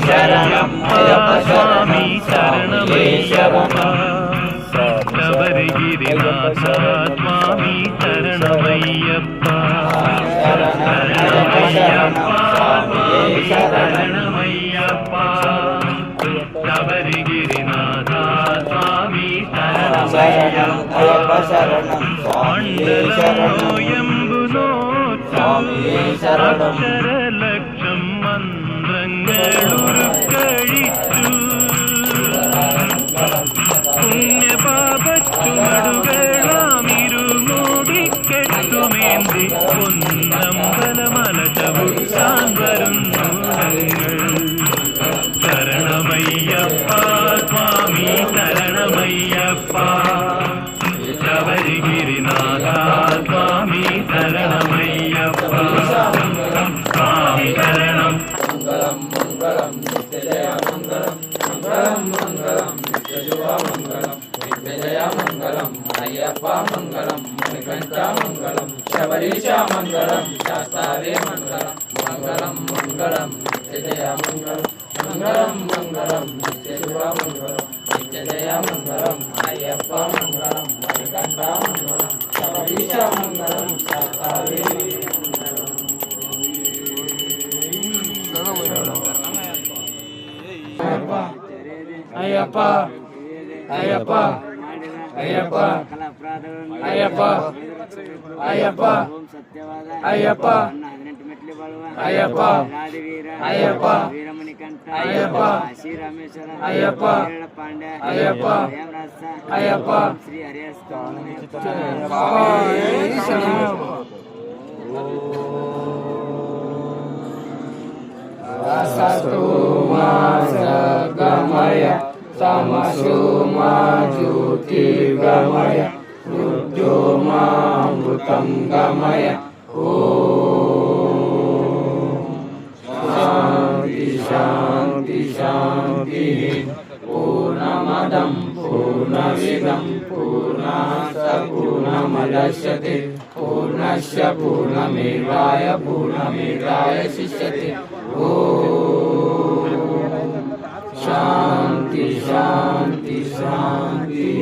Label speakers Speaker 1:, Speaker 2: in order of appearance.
Speaker 1: ಶರಣಮಯ್ಯಪ್ಪ ಸ್ವಾಮಿ ಶರಣಮಯ್ಯಪ್ಪ ಶಬರಿಗಿರಿನಾಥ ಸ್ವಾಮಿ ಶರಣಮಯ್ಯಪ್ಪ ಶರಣಮಯ್ಯಪ್ಪ ಸ್ವಾಮಿ ಶರಣಮಯ್ಯಪ್ಪ ಶಬರಿಗಿರಿನಾಥ ಸ್ವಾಮಿ ಶರಣಮಯ್ಯಪ್ಪ ಪಾಂಡಲೋ ಎಂಬುದೋ ಅಕ್ಷರ ലക്ഷം മന്ത്രങ്ങളുരുക്കഴിച്ചു പുണ്യപാപച്ചുമടുകളാമിരുമോദിക്കെട്ടുമേന്തി പൊന്നമ്പലമലചവുത്താൻ വരുന്നു ഞങ്ങൾ ശരണമയ്യപ്പ സ്വാമി ശരണമയ്യപ്പ ശബരിഗിരിനാഥ സ്വാമി ശരണമയ്യപ്പ സ്വാമി ശരണം
Speaker 2: मंगलम मंगलम नित्य जय मंगलम मंगलम मंगलम नित्य शुभ मंगलम नित्य जय मंगलम अय्यप्पा मंगलम मणिकंठा मंगलम शबरीश मंगलम शास्तावे मंगलम मंगलम मंगलम नित्य जय मंगलम मंगलम मंगलम नित्य शुभ मंगलम नित्य जय मंगलम अय्यप्पा मंगलम मणिकंठा मंगलम शबरीश मंगलम शास्तावे
Speaker 3: Ayyappa Ayyappa Ayyappa Ayyappa Ayyappa Ayyappa Ayyappa Ayyappa Ayyappa Ayyappa Ayyappa Ayyappa Shri Sastuma Sagamaya Samasuma Jyotirgamaya Rudyoma Amrutam Gamaya Om Shanti Shanti Shanti Purnamadam Purnamidam Purnasya Purnamadashyate Purnasya Purnamevaya Purnamevaya Sishyate Om Shanti Shanti Shanti